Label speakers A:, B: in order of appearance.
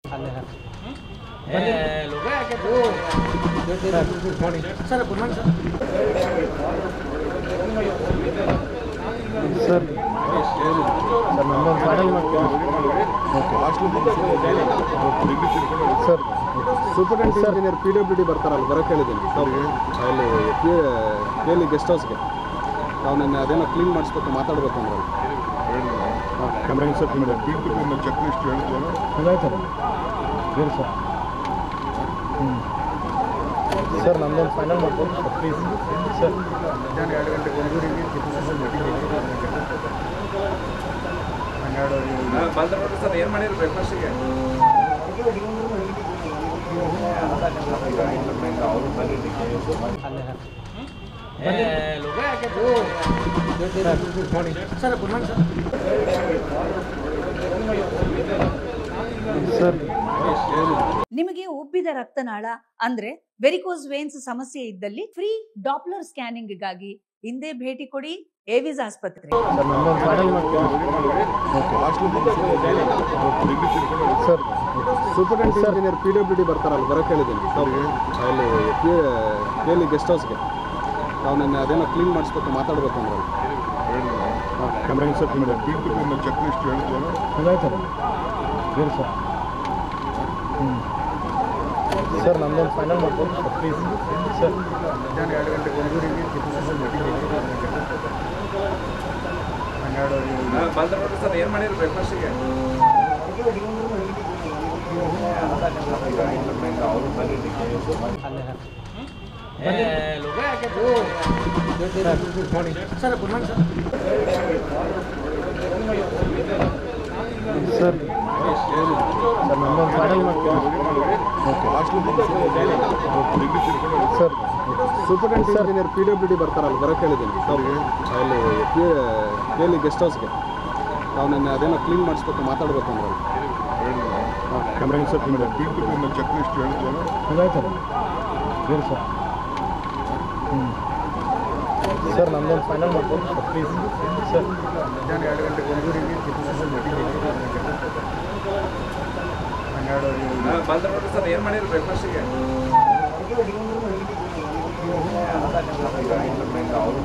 A: लोग sir good morning sir number final sir
B: superintendent engineer PWD ಬರ್ತಾರಲ್ಲ ಬರೋಕ್ಕೆ ಹೇಳಿದ್ದೀನಿ ಸರ್ ಅಲ್ಲಿ ಕೇಳಿ ಗೆಸ್ಟ್ ಹೌಸ್ಗೆ ನಾವು ನನ್ನ ಅದೇನೋ ಕ್ಲೀನ್ ಮಾಡಿಸ್ಬೇಕು ಮಾತಾಡಬೇಕು ಅಂದ್ರೆ
C: ಕ್ಯಾಮ್ರಾ ಇನ್ಸರ್ಟ್ ಮಾಡಿ PWD ಚೆಕ್ ಲಿಸ್ಟ್ ಹೇಳ್ತೀವಲ್ಲ
A: ಅದಾಯ್ತು ಹೇಳಿ ಸರ್ ಸರ್ ನಮ್ಮದೊಂದು ಫೈನಲ್ ಮಾಡ್ಬೋದು ಸರ್ ಪ್ಲೀಸ್ ಸರ್
B: ಮಧ್ಯಾಹ್ನ 2 ಗಂಟೆಗೆ ಒಂದೂರಿಗೆ
C: ಬಂದ್ರೆ ಸರ್ ಏನು ಮಾಡಿರಿ ಬ್ರೇಕ್ಫಾಸ್ಟಿಗೆ
A: ಸರ್ ಗುಡ್ ಮಾರ್ನಿಂಗ್ ಸರ್
D: ನಿಮಗೆ ಉಬ್ಬಿದ ರಕ್ತನಾಳ ಅಂದ್ರೆ ವೆರಿಕೋಸ್ ವೇನ್ಸ್ ಸಮಸ್ಯೆ ಇದ್ದಲ್ಲಿ ಫ್ರೀ ಡಾಪ್ಲರ್ ಸ್ಕ್ಯಾನಿಂಗ್ಗಾಗಿ ಹಿಂದೆ ಭೇಟಿ ಕೊಡಿ ಏವಿಸ್ ಆಸ್ಪತ್ರೆ.
A: ಸರ್ ನಮ್ಮದೊಂದು final sir
B: superintendent engineer PWD ಬರ್ತಾರಲ್ಲ ಬರೋಕ್ಕೆ ಹೇಳಿದ್ದೀನಿ ಸರ್ ಅಲ್ಲಿ ಕೇಳಿ ಗೆಸ್ಟ್ ಹೌಸ್ಗೆ ನಾವು ನನ್ನ ಅದೇನೋ ಕ್ಲೀನ್ ಮಾಡಿಸ್ಬೇಕು ಮಾತಾಡಬೇಕು ಅಂದ್ರೆ
C: ಕ್ಯಾಮ್ರಾ ಇನ್ಸರ್ಟ್ ಮಾಡಿ PWD ಚೆಕ್ ಲಿಸ್ಟ್ ಹೇಳ್ತೀವಲ್ಲ
A: ಅದಾಯ್ತು ಹೇಳಿ ಸರ್ ಸರ್ ನಮ್ಮದೊಂದು ಫೈನಲ್ ಮಾಡ್ಬೋದು ಸರ್ ಪ್ಲೀಸ್ ಸರ್
B: ಮಧ್ಯಾಹ್ನ 2 ಗಂಟೆಗೆ ಒಂದೂರಿಗೆ
C: ಬಂದ್ರೆ ಸರ್ ಏನು ಮಾಡಿರಿ ಬ್ರೇಕ್ಫಾಸ್ಟಿಗೆ
A: sir good morning sir sir ನಮ್ಮದೊಂದು final sir
B: superintendent engineer PWD ಬರ್ತಾರಲ್ಲ ಬರೋಕ್ಕೆ ಹೇಳಿದ್ದೀನಿ ಸರ್ ಅಲ್ಲಿ ಕೇಳಿ ಗೆಸ್ಟ್ ಹೌಸ್ಗೆ ನಾವು ನನ್ನ ಅದೇನೋ ಕ್ಲೀನ್ ಮಾಡಿಸ್ಬೇಕು ಮಾತಾಡಬೇಕು ಅಂದ್ರೆ
C: ಕ್ಯಾಮ್ರಾ ಇನ್ಸರ್ಟ್ ಮಾಡಿ PWD ಚೆಕ್ ಲಿಸ್ಟ್ ಹೇಳ್ತೀವಲ್ಲ
A: ಅದಾಯ್ತು ಹೇಳಿ ಸರ್ ಸರ್ ನಮ್ಮದೊಂದು ಫೈನಲ್ ಮಾಡ್ಬೋದು ಸರ್ ಪ್ಲೀಸ್ ಸರ್
B: ಮಧ್ಯಾಹ್ನ 2 ಗಂಟೆಗೆ ಒಂದೂರಿಗೆ
C: ಬಂದ್ರೆ ಸರ್ ಏನು ಮಾಡಿರಿ ಬ್ರೇಕ್ಫಾಸ್ಟಿಗೆ
E: ಅವರು